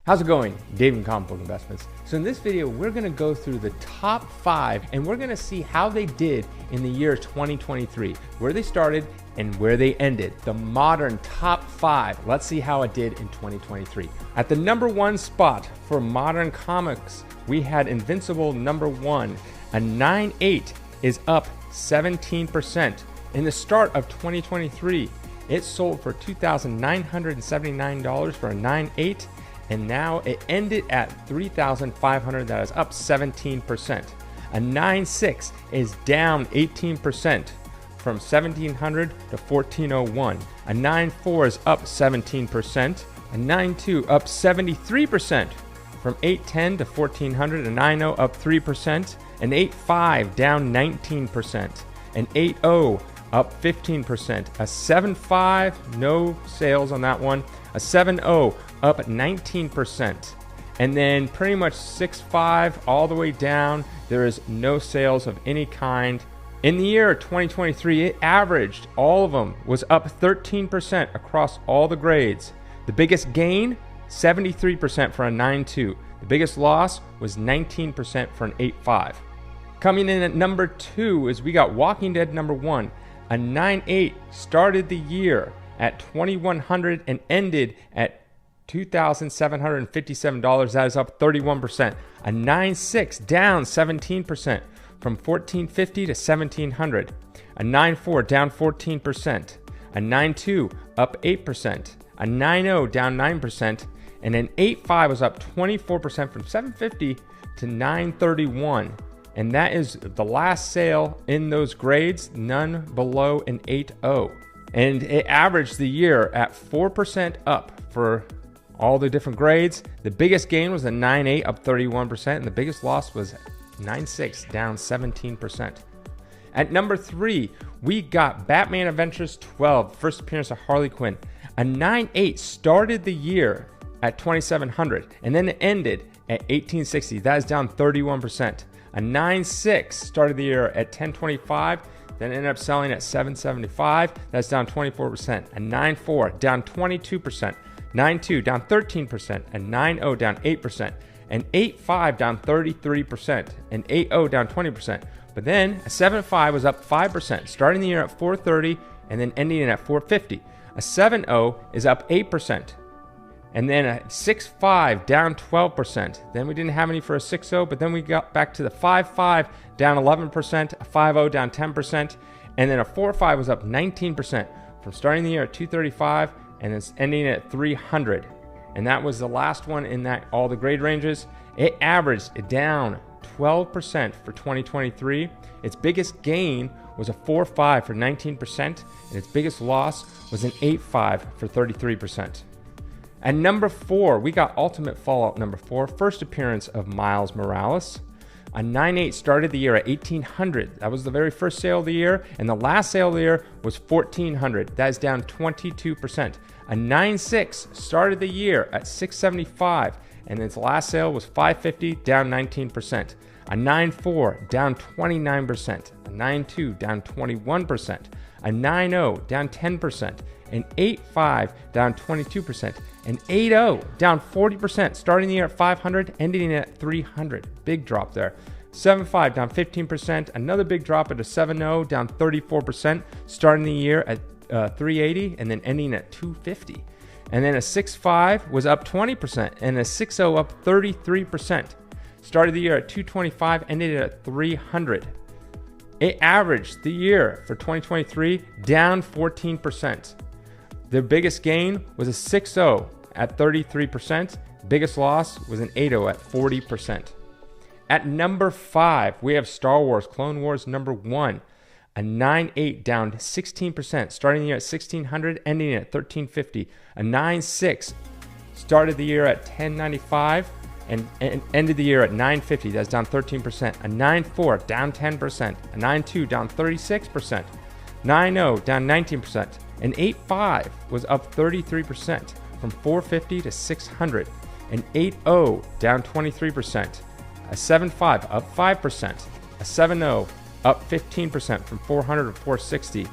How's it going? Dave from Comic Book Investments. So in this video, we're gonna go through the top 5 and we're gonna see how they did in the year 2023, where they started and where they ended. The modern top 5. Let's see how it did in 2023. At the number 1 spot for modern comics, we had Invincible number 1. A 9.8 is up 17%. In the start of 2023, it sold for $2,979 for a 9.8. And now it ended at $3,500. That is up 17%. A 9.6 is down 18% from $1,700 to $1,401. A 9.4 is up 17%. A 9.2 up 73% from $810 to $1,400. A 9.0 up 3%. An 8.5 down 19%. An 8.0 up 15%. A 7.5, no sales on that one. A 7.0 up 19%. And then pretty much 6.5 all the way down, there is no sales of any kind. In the year 2023, it averaged, all of them, was up 13% across all the grades. The biggest gain, 73% for a 9.2. The biggest loss was 19% for an 8.5. Coming in at number 2 is we got Walking Dead number 1. A 9.8 started the year at $2,100 and ended at $2,757. That is up 31%. A 9.6 down 17% from $1,450 to $1,700. A 9.4 down 14%. A 9.2 up 8%. A 9.0 down 9%. And an 8.5 was up 24% from $750 to $931. And that is the last sale in those grades, none below an 8.0. And it averaged the year at 4% up for all the different grades. The biggest gain was a 9.8 up 31%, and the biggest loss was 9.6 down 17%. At number 3, we got Batman Adventures 12, first appearance of Harley Quinn. A 9.8 started the year at $2,700 and then it ended at $1,860. That is down 31%. A 9.6 started the year at $1,025, then ended up selling at $775. That's down 24%. A 9.4 down 22%. 9.2 down 13%. A 9.0 down 8%. An 8.5 down 33%. An 8.0 down 20%. But then a 7.5 was up 5%, starting the year at $430 and then ending it at $450. A 7.0 is up 8%. And then a 6.5 down 12%. Then we didn't have any for a 6.0, but then we got back to the 5.5 down 11%, a 5.0 down 10%, and then a 4.5 was up 19% from starting the year at $235 and then ending at $300. And that was the last one in that all the grade ranges. It averaged down 12% for 2023. Its biggest gain was a 4.5 for 19%, and its biggest loss was an 8.5 for 33%. At number 4, we got Ultimate Fallout number 4, first appearance of Miles Morales. A 9.8 started the year at $1,800. That was the very first sale of the year, and the last sale of the year was $1,400. That is down 22%. A 9.6 started the year at $675, and its last sale was $550, down 19%. A 9.4 down 29%. A 9.2 down 21%. A 9.0 down 10%. An 8.5 down 22%, an 8.0 down 40%, starting the year at $500, ending at $300. Big drop there. 7.5 down 15%, another big drop at a 7.0 down 34%, starting the year at $380 and then ending at $250. And then a 6.5 was up 20%, and a 6.0 up 33%. Started the year at $225, ended at $300. It averaged the year for 2023 down 14%. Their biggest gain was a 6.0 at 33%. Biggest loss was an 8.0 at 40%. At number 5, we have Star Wars Clone Wars number 1. A 9.8 down 16%, starting the year at $1,600, ending at $1,350. A 9.6 started the year at $1,095 and ended the year at $950. That's down 13%. A 9.4 down 10%. A 9.2 down 36%. 9.0 down 19%. An 8.5 was up 33% from $450 to $600. An 8.0 down 23%. A 7.5 up 5%. A 7.0 up 15% from $400 to $460.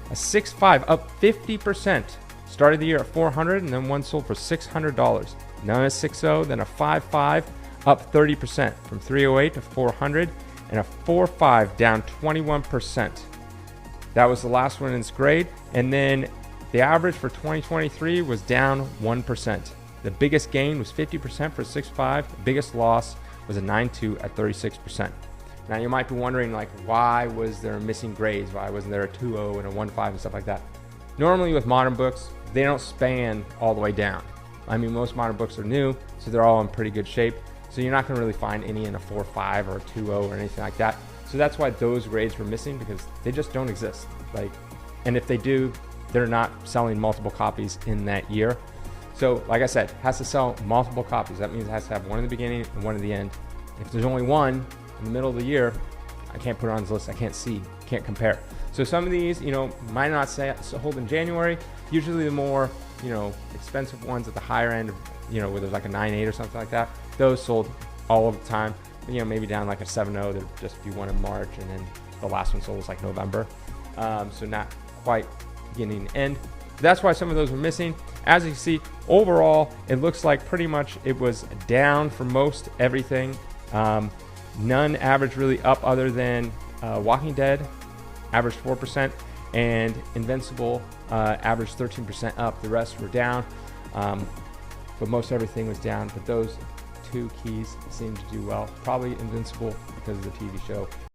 A 6.5 up 50%. Started the year at $400 and then one sold for $600. none at 6.0, then a 5.5 up 30% from 308 to 400, and a 4.5 down 21%. That was the last one in its grade. And then the average for 2023 was down 1%. The biggest gain was 50% for 6.5. The biggest loss was a 9.2 at 36%. Now you might be wondering, like, why was there missing grades? Why wasn't there a 2.0 and a 1.5 and stuff like that? Normally with modern books, they don't span all the way down. I mean, most modern books are new, so they're all in pretty good shape. So you're not going to really find any in a 4.5 or a 2.0 or anything like that. So that's why those grades were missing, because they just don't exist. Like, and if they do, they're not selling multiple copies in that year. So like I said, it has to sell multiple copies. That means it has to have one in the beginning and one at the end. If there's only one in the middle of the year, I can't put it on this list. I can't see, can't compare. So some of these, might not say hold in January. Usually the more, expensive ones at the higher end, where there's like a 9.8 or something like that, those sold all of the time. Maybe down like a 7.0, there'd just be one in March, and then the last one sold was like November. So not quite beginning to end. That's why some of those were missing. As you can see, overall, it looks like pretty much it was down for most everything. None average really up, other than Walking Dead averaged 4%, and Invincible averaged 13% up. The rest were down, but most everything was down. But those two keys seemed to do well. Probably Invincible because of the TV show.